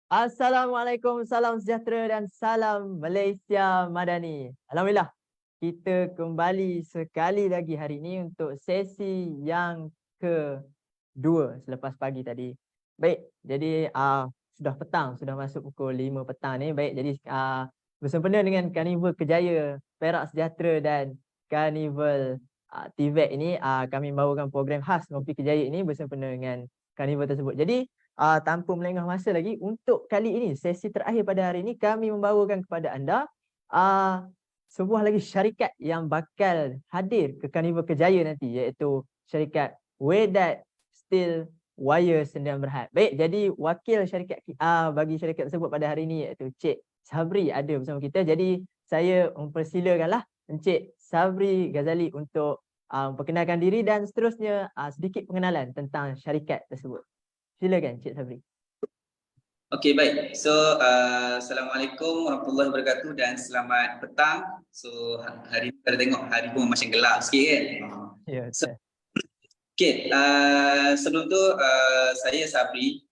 Assalamualaikum, salam sejahtera dan salam Malaysia Madani. Alhamdulillah, kita kembali sekali lagi hari ini untuk sesi yang kedua selepas pagi tadi. Baik, jadi sudah petang, sudah masuk pukul 5 petang ni. Baik, jadi bersempena dengan Karnival Kejaya, Perak Sejahtera dan Karnival TVET ini, kami membawakan program khas Ngopi Kejaya ini bersempena dengan Karnival tersebut. Jadi tanpa melengah masa lagi, untuk kali ini, sesi terakhir pada hari ini, kami membawakan kepada anda sebuah lagi syarikat yang bakal hadir ke Karnival Kejaya nanti, iaitu syarikat Wedat Steel Wire Sdn Bhd. Baik, jadi wakil syarikat bagi syarikat tersebut pada hari ini iaitu Cik Sabri ada bersama kita. Jadi saya mempersilakanlah Encik Sabri Ghazali untuk memperkenalkan diri dan seterusnya sedikit pengenalan tentang syarikat tersebut. Silakan Cik Sabri. Okey, baik. So, Assalamualaikum warahmatullahi wabarakatuh dan selamat petang. So, hari ni kita tengok hari pun macam gelap sikit kan. Ya, So, betul. okey, sebelum tu saya Sabri,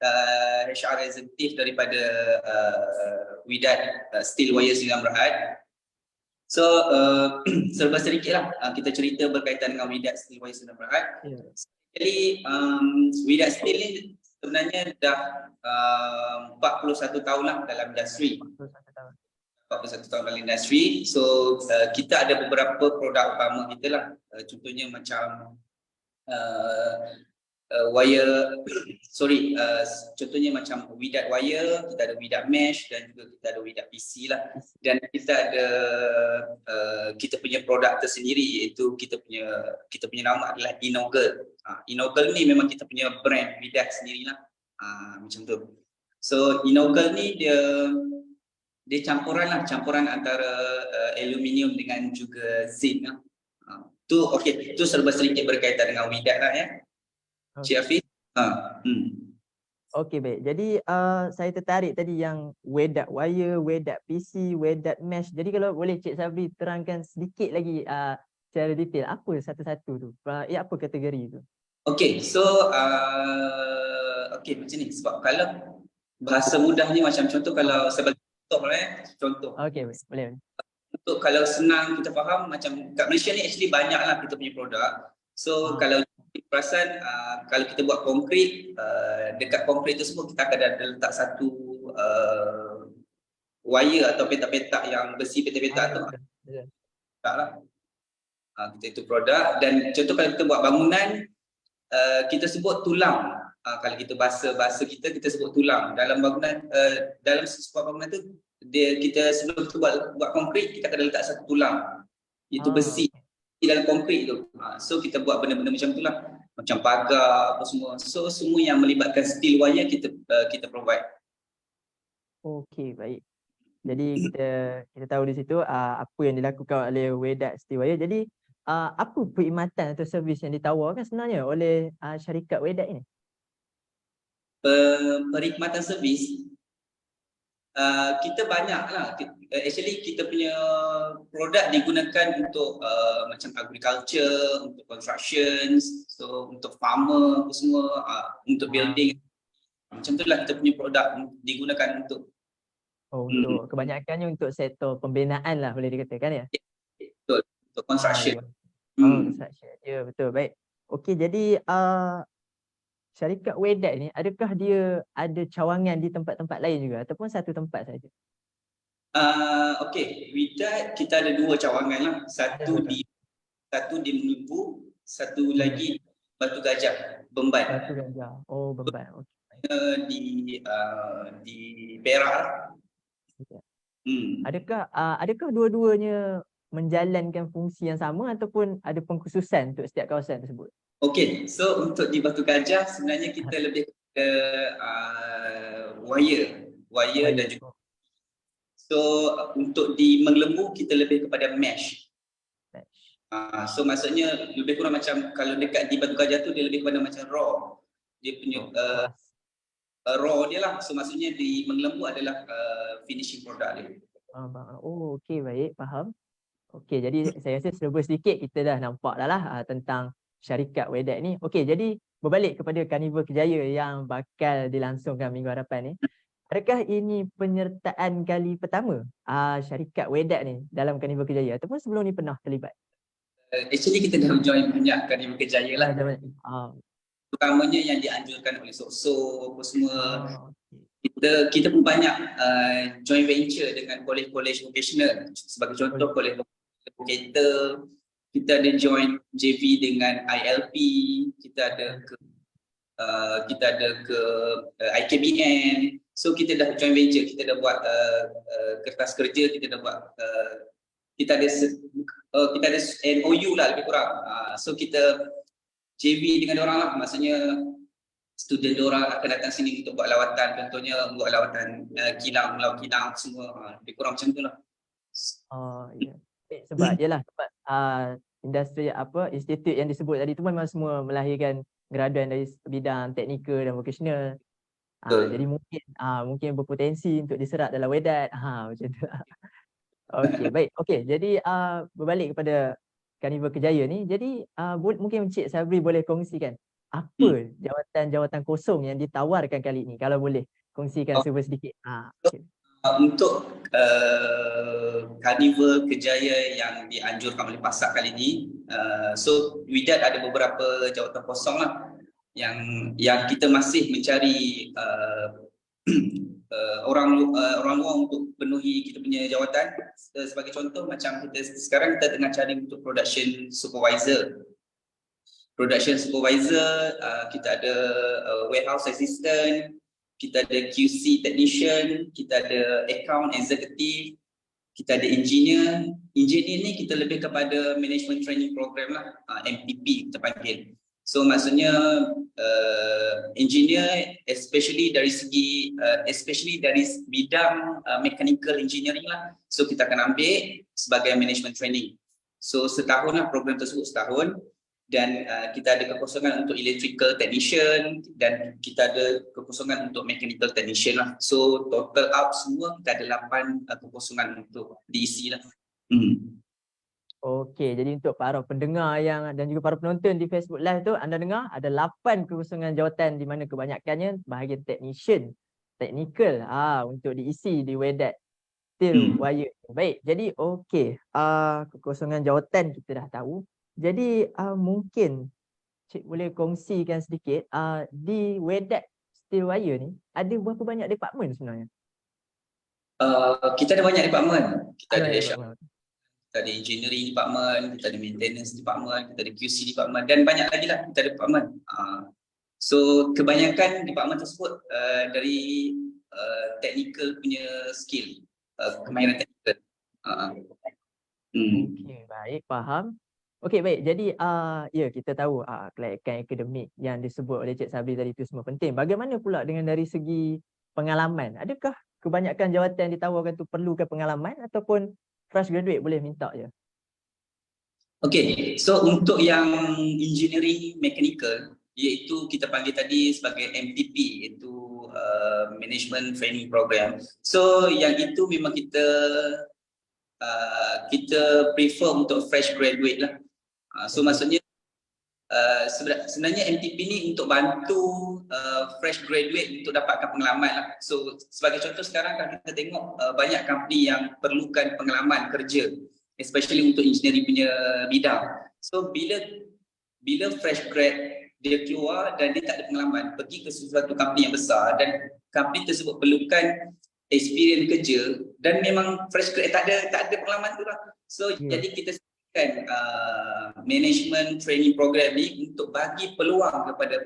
HR Executive daripada Widat Steel Wire Sdn Bhd. So, serba sedikitlah kita cerita berkaitan dengan Widat Steel Wire Sdn Bhd. Ya. Jadi, Widat Steel ni sebenarnya dah 41 tahun lah dalam industri. 41 tahun dalam industri. So kita ada beberapa produk utama kita lah. Contohnya macam wire, contohnya macam Widat wire, kita ada Widat mesh dan juga kita ada Widat PC lah. Dan kita ada kita punya produk tersendiri, iaitu kita punya nama adalah Inogel. Inogel ni memang kita punya brand Widat sendirilah. Macam tu. So Inogel ni dia campuran antara aluminium dengan juga zinc lah. Tu serba sedikit berkaitan dengan Widat lah ya. Cik Hafiz. Okey, baik. Jadi saya tertarik tadi yang Wedat wire, Wedat PC, Wedat mesh. Jadi kalau boleh Cik Sabri terangkan sedikit lagi secara detail apa satu-satu tu. Apa kategori tu? Okey, so okey macam ni, sebab kalau bahasa mudah ni macam contoh, kalau sebagai contoh. Okey, boleh. Untuk kalau senang kita faham, macam kat Malaysia ni actually banyaklah kita punya produk. So kalau perasan, kalau kita buat konkrit, dekat konkrit tersebut kita akan ada letak satu wire atau petak-petak yang besi, petak-petak tu lah. Kita itu produk. Dan contoh kalau kita buat bangunan, kita sebut tulang. Kalau kita bahasa kita sebut tulang. Dalam bangunan, dalam sebuah bangunan tu, kita sebelum kita buat konkrit, kita akan letak satu tulang. Itu besi di dalam konkrit tu. So kita buat benda-benda macam tu lah. Macam pagar apa semua. So semua yang melibatkan steel wire kita provide. Okey, baik. Jadi kita tahu di situ apa yang dilakukan oleh Wedat Steel Wire. Jadi apa perkhidmatan atau servis yang ditawarkan sebenarnya oleh syarikat Wedat ini? Perkhidmatan servis kita banyak lah. Actually kita punya produk digunakan untuk macam agriculture, untuk construction, so untuk farmer apa semua, untuk building. Macam tu lah kita punya produk digunakan untuk. Untuk kebanyakannya untuk sektor pembinaan lah boleh dikatakan ya? Betul, untuk construction. Construction. Ya, betul. Baik. Okey, jadi syarikat Wedat ni adakah dia ada cawangan di tempat-tempat lain juga ataupun satu tempat saja? Okey, Wedat kita ada dua cawangan lah. Satu di Menubu, satu lagi Batu Gajah, Bemban. Batu Gajah. Oh, Bemban. Di Perak lah. Adakah dua-duanya menjalankan fungsi yang sama ataupun ada pengkhususan untuk setiap kawasan tersebut? Okey, so untuk di Batu Gajah sebenarnya kita lebih ke wire dan juga. So untuk di Menglembu kita lebih kepada mesh. So maksudnya lebih kurang macam kalau dekat di Batu Gajah tu dia lebih kepada macam raw. Dia punya raw dia lah. So maksudnya di Menglembu adalah finishing product dia. Oh, okey, baik, faham. Okey, jadi saya rasa serba sedikit kita dah nampak dah lah tentang syarikat Wedat ni. Okey, jadi berbalik kepada Karnival Kejaya yang bakal dilangsungkan minggu hadapan ni. adakah ini penyertaan kali pertama syarikat Wedat ni dalam Carnival Kerjaya ataupun sebelum ni pernah terlibat? Actually kita dah join banyak Carnival Kerjaya lah. Terutamanya yang dianjurkan oleh SOKSO apa semua. Kita pun banyak joint venture dengan college vocational. Sebagai contoh college vocator, kita ada joint JV dengan ILP, kita ada ke IKBN. So kita dah joint venture, kita dah buat kertas kerja, kita dah buat kita ada MOU lah lebih kurang. So kita JV dengan orang lah, maksudnya student orang akan datang sini untuk buat lawatan, contohnya buat lawatan kilang, laut kilang semua, lebih kurang macam tu lah. Ya. Sebab yalah, sebab industri institut yang disebut tadi tu memang semua melahirkan graduan dari bidang teknikal dan vocational. Jadi mungkin berpotensi untuk diserap dalam Wedat. Macam tu. Okey, baik. Okey, jadi berbalik kepada Carnival Kerjaya ni, jadi mungkin Encik Sabri boleh kongsikan apa jawatan-jawatan kosong yang ditawarkan kali ini, kalau boleh kongsikan sedikit. Okay. Untuk Carnival Kerjaya yang dianjurkan oleh PASAK kali ini, so Wedat ada beberapa jawatan kosong lah yang kita masih mencari orang luar untuk penuhi kita punya jawatan. Sebagai contoh macam sekarang kita tengah cari untuk production supervisor, kita ada warehouse assistant, kita ada QC technician, kita ada account executive, kita ada engineer. Engineer ni kita lebih kepada management training program lah, MTP kita panggil. So maksudnya engineer especially dari bidang mechanical engineering lah. So kita akan ambil sebagai management training. So setahun lah program tersebut, setahun. Dan kita ada kekosongan untuk electrical technician dan kita ada kekosongan untuk mechanical technician lah. So total up semua kita ada 8 kekosongan untuk diisi lah. Okey, jadi untuk para pendengar dan juga para penonton di Facebook Live tu, anda dengar ada 8 kekosongan jawatan di mana kebanyakannya bahagian technical untuk diisi di Wedat Steel Wire. Baik, jadi okey, kekosongan jawatan kita dah tahu. Jadi mungkin Cik boleh kongsikan sedikit di Wedat Steel Wire ni ada berapa banyak department sebenarnya? Kita ada banyak department. Kita ada HR, kita ada engineering department, kita ada maintenance department, kita ada QC department dan banyak lagi lah kita ada department. So kebanyakan department tersebut dari technical punya skill, kemahiran technical. Okey, baik, faham. Okey, baik. Jadi ya, kita tahu kelayakan akademik yang disebut oleh Cik Sabri tadi itu semua penting. Bagaimana pula dengan dari segi pengalaman? Adakah kebanyakan jawatan yang ditawarkan tu perlukan pengalaman ataupun fresh graduate boleh minta je? Okey, so untuk yang engineering mechanical, iaitu kita panggil tadi sebagai MTP, iaitu Management Training Program. So yang itu memang kita prefer untuk fresh graduate lah. So maksudnya sebenarnya MTP ni untuk bantu fresh graduate untuk dapatkan pengalaman lah. So sebagai contoh sekarang kan kita tengok banyak company yang perlukan pengalaman kerja, especially untuk engineering punya bidang. So bila fresh grad dia keluar dan dia tak ada pengalaman, pergi ke sesuatu company yang besar dan company tersebut perlukan experience kerja dan memang fresh grad tak ada pengalaman tu lah. So jadi kita management training program ni untuk bagi peluang kepada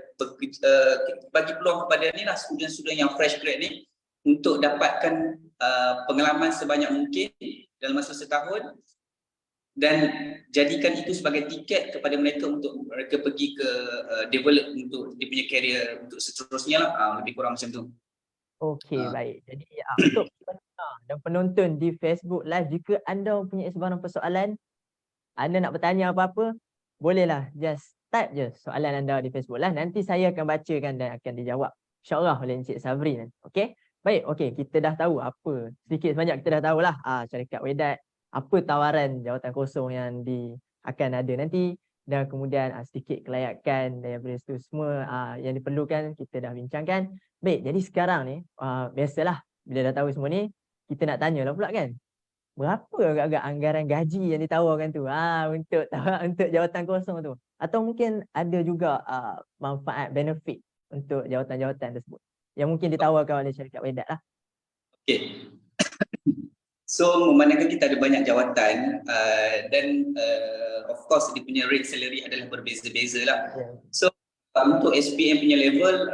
ni lah student-student yang fresh grad ni untuk dapatkan pengalaman sebanyak mungkin dalam masa setahun dan jadikan itu sebagai tiket kepada mereka untuk mereka pergi ke develop untuk dia punya career untuk seterusnya lah, lebih kurang macam tu. Okey, baik. Jadi untuk pendengar dan penonton di Facebook Live, jika anda mempunyai sebarang persoalan, anda nak bertanya apa-apa, bolehlah just type je soalan anda di Facebook Live. Nanti saya akan bacakan dan akan dijawab InsyaAllah oleh Encik Sabri. Okey? Baik, okey. Kita dah tahu apa, sedikit sebanyak kita dah tahulah syarikat Wedat, apa tawaran jawatan kosong yang akan ada nanti dan kemudian sedikit kelayakan daripada itu semua yang diperlukan kita dah bincangkan. Baik, jadi sekarang ni biasalah bila dah tahu semua ni, kita nak tanyalah pula kan. Berapa agak-agak anggaran gaji yang ditawarkan tu untuk untuk jawatan kosong tu? Atau mungkin ada juga manfaat benefit untuk jawatan-jawatan tersebut yang mungkin ditawarkan oleh syarikat Wedat lah. Okay. So memandangkan kita ada banyak jawatan dan of course dia punya rate salary adalah berbeza-beza lah. So untuk SPM punya level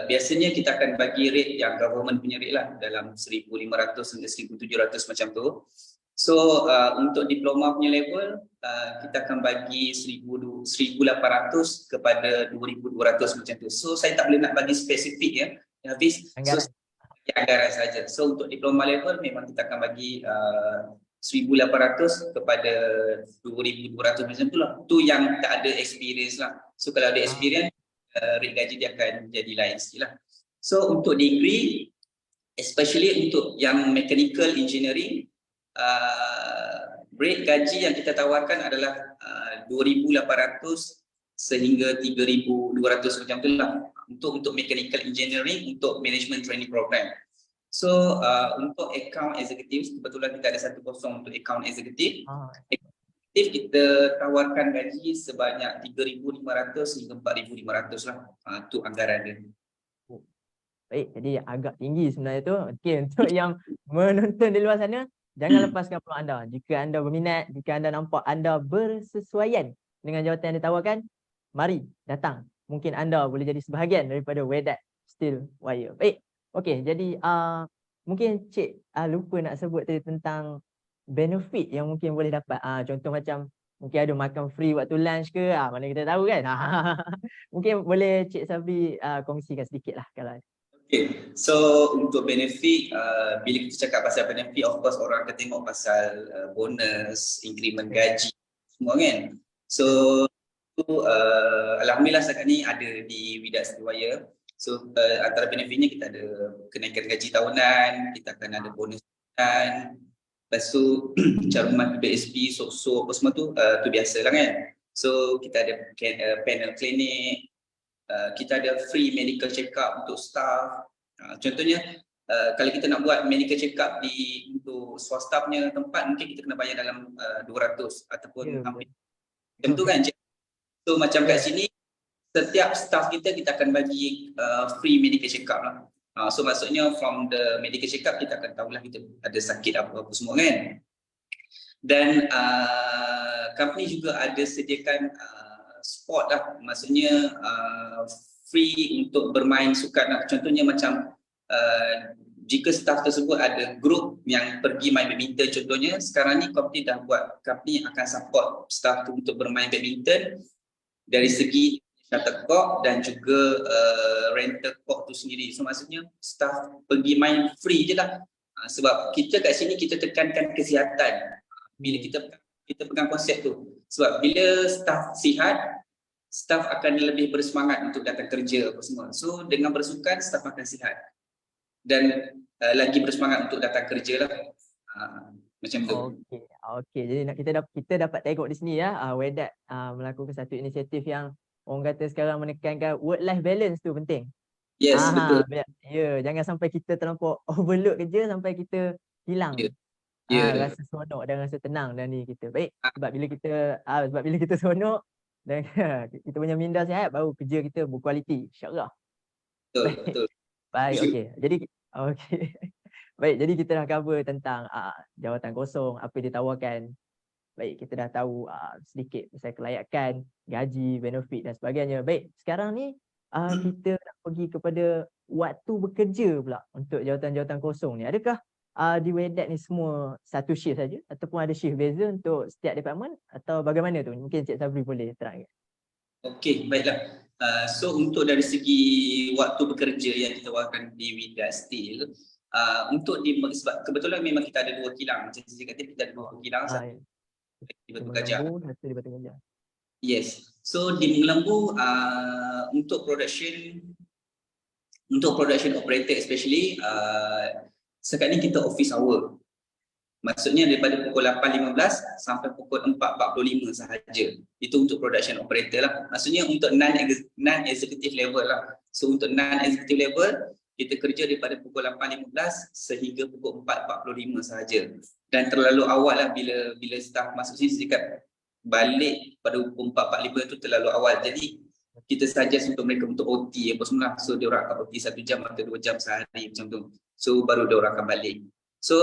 biasanya kita akan bagi rate yang government punya rate lah dalam 1,500 hingga 1,700 macam tu. So untuk diploma punya level kita akan bagi 1,800 kepada 2,200 macam tu. So saya tak boleh nak bagi spesifik ya Hafiz. Anggaran. Anggaran saja. So untuk diploma level memang kita akan bagi 1,800 kepada 2,200 macam tu lah. Tu yang tak ada experience lah. So kalau ada experience rate gaji dia akan jadi lain sikit lah. So untuk degree, especially untuk yang mechanical engineering, rate gaji yang kita tawarkan adalah 2,800 sehingga 3,200 macam tu lah. Untuk mechanical engineering, untuk management training program. So untuk account executive, kebetulan kita ada 1 kosong untuk account executive. Executive kita tawarkan gaji sebanyak 3,500 hingga 4,500 lah. Tu anggaran dia. Baik, jadi agak tinggi sebenarnya tu. Okey, untuk yang menonton di luar sana, jangan lepaskan peluang anda. Jika anda berminat, jika anda nampak anda bersesuaian dengan jawatan yang ditawarkan, mari datang. Mungkin anda boleh jadi sebahagian daripada Wedat Steel Wire. Baik, okey, jadi mungkin Cik lupa nak sebut tadi tentang benefit yang mungkin boleh dapat. Contoh macam mungkin ada makan free waktu lunch ke, mana kita tahu kan. Mungkin boleh Cik Sabri kongsikan sedikit lah kalau. Okay, so untuk benefit, bila kita cakap pasal benefit, of course orang akan tengok pasal bonus, increment gaji, semua kan. So alhamdulillah setakat ni ada di Wedat Steel Wire. So antara benefitnya kita ada kenaikan gaji tahunan, kita akan ada bonus tahunan. Lepas tu caruman PSP, SOKSO apa semua tu biasa lah kan. So kita ada panel klinik, kita ada free medical check up untuk staff. Contohnya kalau kita nak buat medical check up untuk swasta punya tempat, mungkin kita kena bayar dalam 200 ataupun hampir macam tu kan. So macam kat sini, setiap staff kita akan bagi free medical check up lah. So maksudnya from the medical check up kita akan tahulah kita ada sakit apa-apa semua kan. Dan company juga ada sediakan sport lah, maksudnya free untuk bermain sukan lah. Contohnya macam jika staff tersebut ada grup yang pergi main badminton contohnya, sekarang ni company dah buat, company akan support staff tu untuk bermain badminton dari segi shuttlecock dan juga rental court tu sendiri. So maksudnya staff pergi main free je lah. Sebab kita kat sini kita tekankan kesihatan. Bila kita pegang konsep tu. Sebab bila staff sihat, staff akan lebih bersemangat untuk datang kerja apa semua. So dengan bersukan staff akan sihat. Dan lagi bersemangat untuk datang kerja lah. Macam tu. Okey. Jadi kita dapat tengok di sini ya, Wedat melakukan satu inisiatif yang orang kata sekarang menekankan work life balance tu penting. Yes, betul. Ya, jangan sampai kita terlampau overload kerja sampai kita hilang rasa seronok dan rasa tenang dan ni kita. Baik, sebab bila kita seronok dan kita punya minda sihat, baru kerja kita berkualiti, insya-Allah. Betul. Baik, okey. Jadi baik, jadi kita dah cover tentang jawatan kosong, apa yang ditawarkan. Baik, kita dah tahu sedikit pasal kelayakan, gaji, benefit dan sebagainya. Baik, sekarang ni kita nak pergi kepada waktu bekerja pula untuk jawatan-jawatan kosong ni. Adakah di Wedat ni semua satu shift saja ataupun ada shift beza untuk setiap department atau bagaimana tu? Mungkin Cik Sabri boleh terangkan. Okey, baiklah. So untuk dari segi waktu bekerja yang ditawarkan di Wedat Steel, untuk sebab kebetulan memang kita ada 2 kilang. Macam saya kata kita ada 2 kilang, satu di Batu Gajah. Satu di Batu Gajah. Yes. So di Lembu untuk production operator especially sekarang ni kita office hour. Maksudnya daripada pukul 8.15 sampai pukul 4.45 sahaja. Itu untuk production operator lah. Maksudnya untuk non-executive level lah. So untuk non-executive level, kita kerja daripada pukul 8.15 sehingga pukul 4.45 sahaja. Dan terlalu awal lah bila staff masuk sini dekat balik pada pukul 4.45 itu terlalu awal. Jadi kita suggest untuk mereka untuk OT apa semua. So dia orang akan OT 1 jam atau 2 jam sehari macam tu. So baru dia orang akan balik. So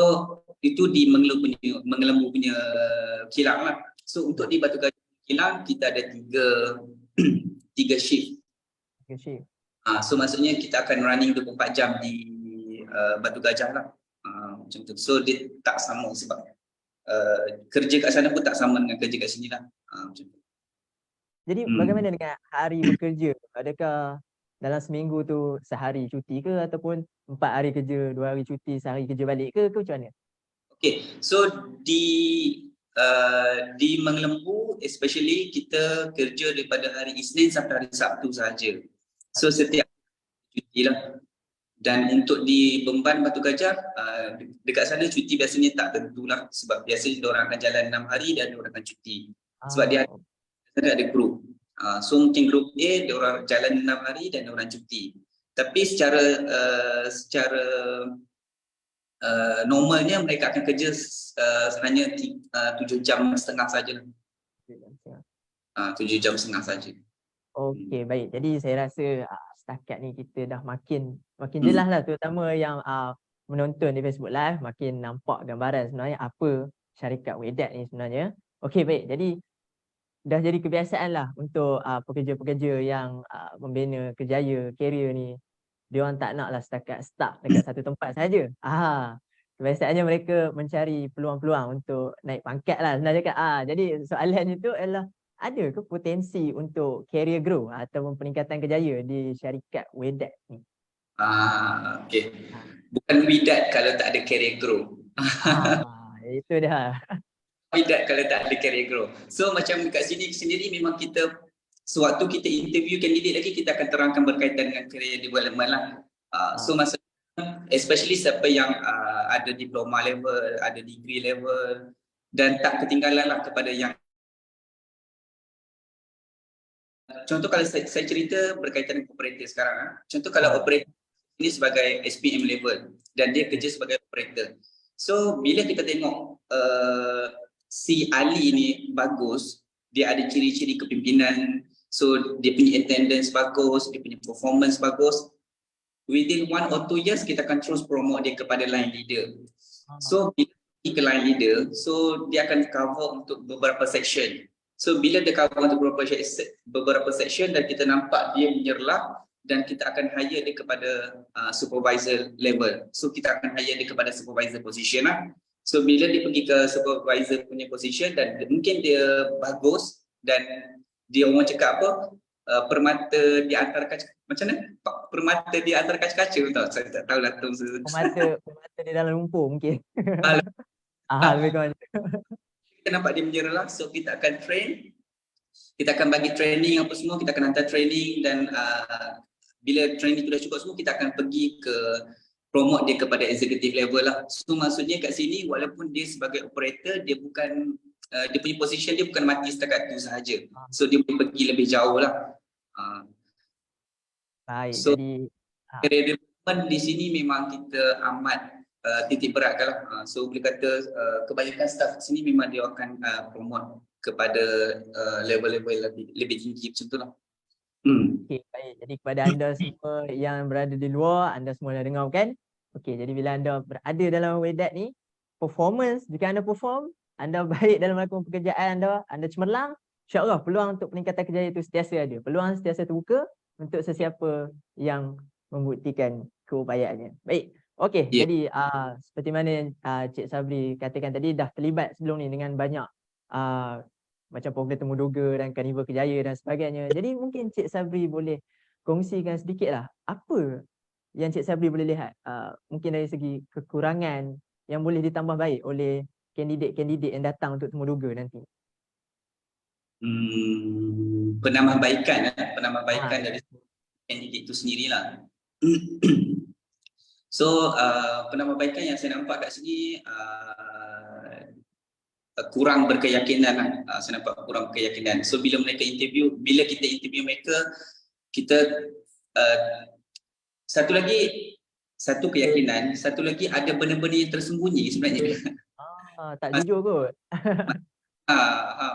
itu di Mengelemu punya kilang lah. So untuk di Batu Gajah kilang kita ada tiga shift. So maksudnya kita akan running 24 jam di Batu Gajah lah. Macam tu. So dia tak sama sebab kerja kat sana pun tak sama dengan kerja kat sini lah. Macam tu. Jadi bagaimana dengan hari bekerja? Adakah dalam seminggu tu sehari cuti ke ataupun 4 hari kerja, 2 hari cuti, sehari kerja balik ke macam mana? Okay, so di Mengelembu especially kita kerja daripada hari Isnin sampai hari Sabtu sahaja. So setiap cuti lah. Dan untuk di Bemban Batu Gajah, dekat sana cuti biasanya tak tentulah sebab biasanya diorang akan jalan 6 hari dan diorang akan cuti. Sebab dia ada grup. So mungkin grup A diorang jalan 6 hari dan diorang cuti. Tapi secara normalnya mereka akan kerja hanya 7 jam setengah saja. 7 jam setengah saja. Okey, baik. Jadi saya rasa setakat ni kita dah makin jelas lah, terutama yang menonton di Facebook Live makin nampak gambaran sebenarnya apa syarikat Wedat ni sebenarnya. Okey, baik. Jadi dah jadi kebiasaan lah untuk pekerja-pekerja yang membina kerjaya karier ni. Dia orang tak nak lah setakat stuck dekat satu tempat saja. Kebiasaannya mereka mencari peluang-peluang untuk naik pangkat lah sebenarnya kan. Jadi soalan itu adalah, ada ke potensi untuk career grow ataupun peningkatan kerjaya di syarikat Wedat ni? Okay. Bukan Wedat kalau tak ada career grow. Itu dah. Wedat kalau tak ada career grow. So macam kat sini sendiri memang kita sewaktu kita interview candidate lagi kita akan terangkan berkaitan dengan career development lah. So maksudnya especially siapa yang ada diploma level, ada degree level dan tak ketinggalan lah kepada yang contoh kalau saya cerita berkaitan dengan operator sekarang. Contoh kalau operator ini sebagai SPM level dan dia kerja sebagai operator. So bila kita tengok si Ali ni bagus, dia ada ciri-ciri kepimpinan, so dia punya attendance bagus, dia punya performance bagus. Within 1 or 2 years kita akan terus promote dia kepada line leader. So bila dia ke line leader, so dia akan cover untuk beberapa section. So bila dia cover untuk beberapa section dan kita nampak dia menyerlah dan kita akan hire dia kepada supervisor level. So kita akan hire dia kepada supervisor position lah. So bila dia pergi ke supervisor punya position dan mungkin dia bagus dan dia orang cakap apa, permata di antara kaca, macam mana? Permata di antara kaca-kaca tahu, saya tak tahu lah tu. Permata di dalam lumpur mungkin. Lebih kurang. Kita nampak dia menyerlah, so kita akan train, kita akan bagi training apa semua, kita akan hantar training dan bila training itu dah cukup semua, kita akan pergi ke promote dia kepada executive level lah. So maksudnya kat sini walaupun dia sebagai operator, dia bukan dia punya position dia bukan mati setakat tu sahaja. So dia boleh pergi lebih jauh lah. Baik, so, jadi career development di sini memang kita amat titik beratkan lah. So boleh kata kebanyakan staff sini memang dia akan promote kepada level-level lebih tinggi macam tu lah. Okey, baik. Jadi kepada anda semua yang berada di luar, anda semua dah dengar kan? Okey, jadi bila anda berada dalam Wedat ni, performance, jika anda perform, anda baik dalam melakukan pekerjaan anda cemerlang, insya-Allah peluang untuk peningkatan kerjaya itu sentiasa ada. Peluang sentiasa terbuka untuk sesiapa yang membuktikan keupayaannya. Baik. Okey, jadi seperti mana yang Cik Sabri katakan tadi, dah terlibat sebelum ni dengan banyak macam program Temu Doga dan Karnival Kerjaya dan sebagainya. Jadi mungkin Cik Sabri boleh kongsikan sedikitlah apa yang Cik Sabri boleh lihat mungkin dari segi kekurangan yang boleh ditambah baik oleh kandidat-kandidat yang datang untuk Temu Doga nanti. Penambahbaikan dari kandidat itu sendirilah. So penambahbaikan yang saya nampak kat sini kurang berkeyakinan lah. Saya nampak kurang berkeyakinan. So bila kita interview mereka, kita satu keyakinan, satu lagi ada benda-benda yang tersembunyi sebenarnya. Tak jujur kot.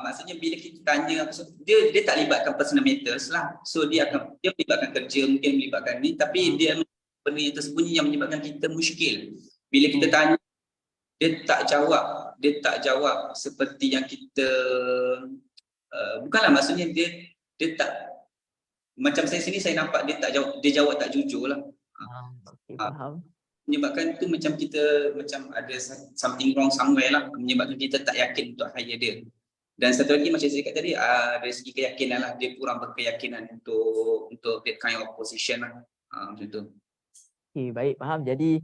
Maksudnya bila kita tanya dia tak libatkan personal matters lah. So dia melibatkan kerja, mungkin melibatkan ni, tapi dia benda yang tersembunyi yang menyebabkan kita muskil. Bila kita tanya, dia tak jawab seperti yang kita bukanlah, maksudnya dia tak, macam saya sini saya nampak dia jawab tak jujur lah. Okay, faham. Menyebabkan tu macam kita ada something wrong somewhere lah, menyebabkan kita tak yakin untuk hire dia. Dan satu lagi macam saya cakap tadi, dari segi keyakinan lah, dia kurang berkeyakinan untuk that kind of position lah. Macam tu. Okay, baik, faham. Jadi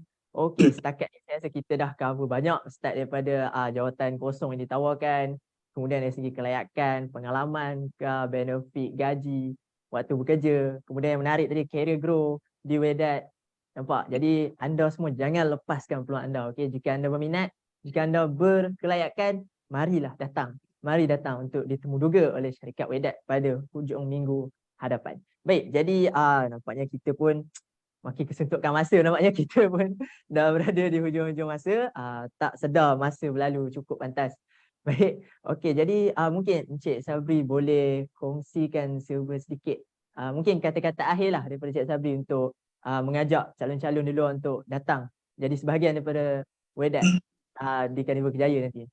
setakat ni saya rasa kita dah cover banyak, start daripada jawatan kosong yang ditawarkan, kemudian dari segi kelayakan, pengalaman, benefit, gaji, waktu bekerja, kemudian yang menarik tadi career grow di Wedat. Nampak? Jadi anda semua jangan lepaskan peluang anda. Okay? Jika anda berminat, jika anda berkelayakan, marilah datang. Mari datang untuk ditemu duga oleh syarikat Wedat pada hujung minggu hadapan. Baik, jadi nampaknya kita pun makin kesentukan masa, nampaknya kita pun dah berada di hujung-hujung masa. Tak sedar masa berlalu cukup pantas. Baik, okey, jadi mungkin Encik Sabri boleh kongsikan sedikit mungkin kata-kata akhir lah daripada Encik Sabri untuk mengajak calon-calon di luar untuk datang jadi sebahagian daripada Wedat di Carnival Kerjaya nanti.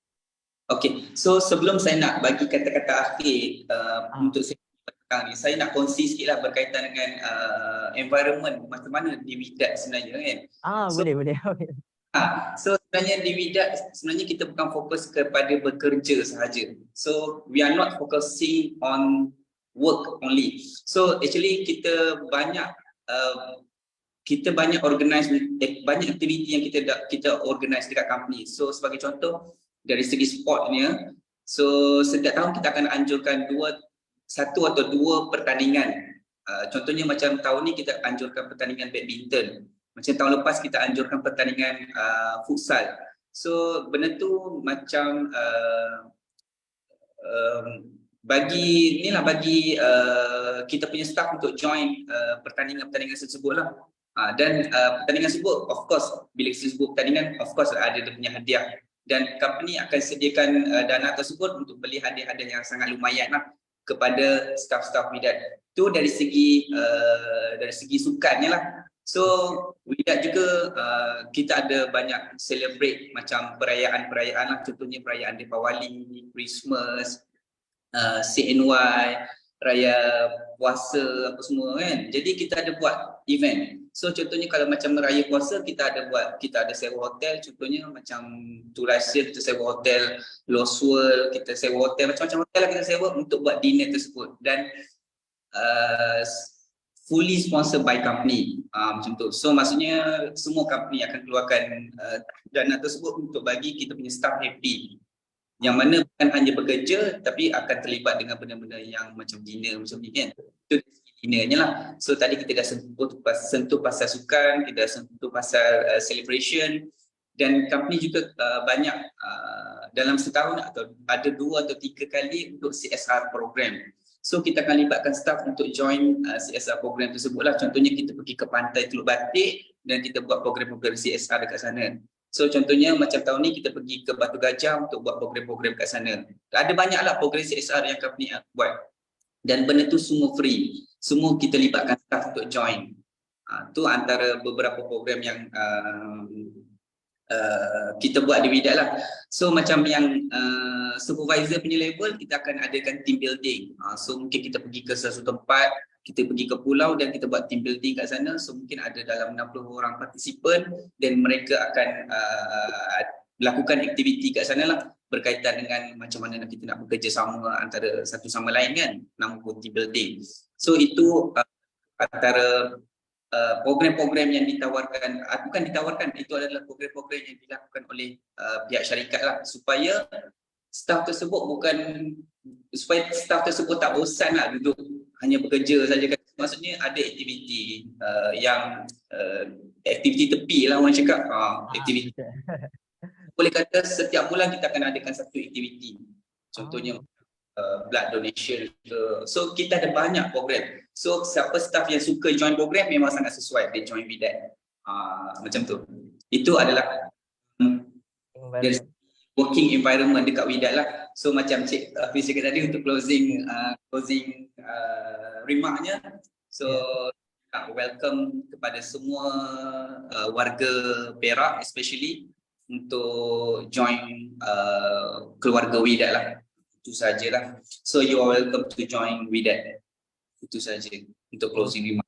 Okey, so sebelum saya nak bagi kata-kata akhir untuk saya nak kongsi sikit lah berkaitan dengan environment macam mana di Wedat sebenarnya kan. Boleh. So sebenarnya di Wedat sebenarnya kita bukan fokus kepada bekerja sahaja. So we are not focusing on work only. So actually kita banyak organize banyak aktiviti yang kita organize dekat company. So sebagai contoh dari segi sportnya, so setiap tahun kita akan anjurkan satu atau dua pertandingan. Contohnya macam tahun ni kita anjurkan pertandingan badminton. Macam tahun lepas kita anjurkan pertandingan futsal. So benda tu macam bagi kita punya staff untuk join pertandingan-pertandingan tersebut lah. Dan pertandingan tersebut, of course, bila kita sebut pertandingan, of course ada dia punya hadiah. Dan company akan sediakan dana tersebut untuk beli hadiah-hadiah yang sangat lumayan lah kepada staff-staff Wedat. Itu dari segi sukannya lah. So Wedat juga kita ada banyak celebrate macam perayaan-perayaan lah. Contohnya perayaan Deepawali, Christmas, CNY, Raya Puasa apa semua kan. Jadi kita ada buat event. So contohnya kalau macam Raya Puasa kita ada sewa hotel, contohnya macam Turasia kita sewa hotel, Lost World kita sewa hotel, macam-macam hotel lah kita sewa untuk buat dinner tersebut dan fully sponsored by company, macam tu. So maksudnya semua company akan keluarkan dana tersebut untuk bagi kita punya staff happy. Yang mana bukan hanya bekerja tapi akan terlibat dengan benda-benda yang macam dinner macam ni kan. Itu dinernya lah. So tadi kita dah sentuh pasal sukan, kita dah sentuh pasal celebration dan company juga banyak dalam setahun atau ada 2 atau 3 kali untuk CSR program. So kita akan libatkan staff untuk join CSR program tersebut lah. Contohnya kita pergi ke pantai Teluk Batik dan kita buat program-program CSR dekat sana. So contohnya macam tahun ni kita pergi ke Batu Gajah untuk buat program-program kat sana. Ada banyaklah program CSR yang company buat. Dan benda tu semua free. Semua kita libatkan staff untuk join. Tu antara beberapa program yang kita buat di Wedat lah. So macam yang supervisor punya level, kita akan adakan team building. So mungkin kita pergi ke sesuatu tempat, kita pergi ke pulau dan kita buat team building kat sana. So mungkin ada dalam 60 orang partisipan dan mereka akan lakukan aktiviti kat sana lah berkaitan dengan macam mana kita nak bekerja sama antara satu sama lain kan, nama pun team building. So itu antara program-program yang ditawarkan, bukan ditawarkan, itu adalah program-program yang dilakukan oleh pihak syarikat lah supaya staff tersebut tak bosan lah duduk hanya bekerja saja kan. Maksudnya ada aktiviti yang aktiviti tepi lah orang cakap, aktiviti boleh kata setiap bulan kita akan adakan satu aktiviti. Contohnya blood donation ke. So kita ada banyak program. So siapa staff yang suka join program memang sangat sesuai dia join WIDAT. Macam tu. Itu adalah dari working environment dekat WIDAT lah. So macam Cik Hafiz cakap tadi untuk closing remarknya. So welcome kepada semua warga Perak especially untuk join keluarga WIDAT lah. Itu sajalah. So you are welcome to join WIDAT. Itu saja untuk closing remark.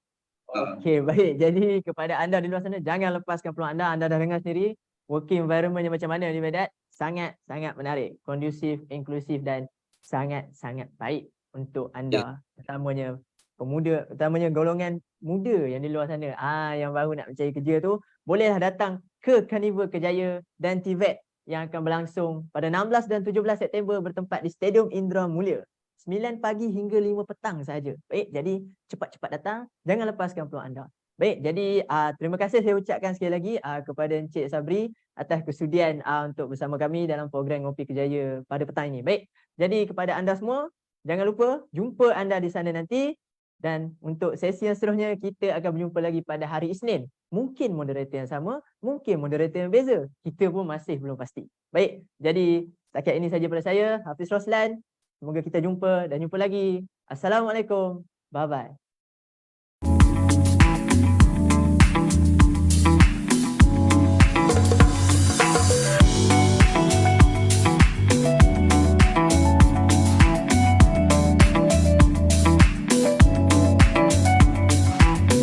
Okey, baik. Jadi kepada anda di luar sana, jangan lepaskan peluang anda. Anda dah dengar sendiri working environment yang macam mana di WIDAT. Sangat-sangat menarik, kondusif, inklusif dan sangat-sangat baik untuk anda. Utamanya pemuda, utamanya golongan muda yang di luar sana. Yang baru nak mencari kerja tu, bolehlah datang ke Carnival Kejaya dan TVET yang akan berlangsung pada 16 dan 17 September bertempat di Stadium Indra Mulia. 9 pagi hingga 5 petang sahaja. Baik, jadi cepat-cepat datang, jangan lepaskan peluang anda. Baik, jadi terima kasih saya ucapkan sekali lagi kepada Encik Sabri atas kesudian untuk bersama kami dalam program Ngopi Kejaya pada petang ini. Baik, jadi kepada anda semua, jangan lupa jumpa anda di sana nanti. Dan untuk sesi yang seterusnya, kita akan berjumpa lagi pada hari Isnin. Mungkin moderator yang sama, mungkin moderator yang beza. Kita pun masih belum pasti. Baik, jadi setakat ini saja pada saya, Hafiz Roslan. Semoga kita jumpa dan jumpa lagi. Assalamualaikum. Bye-bye.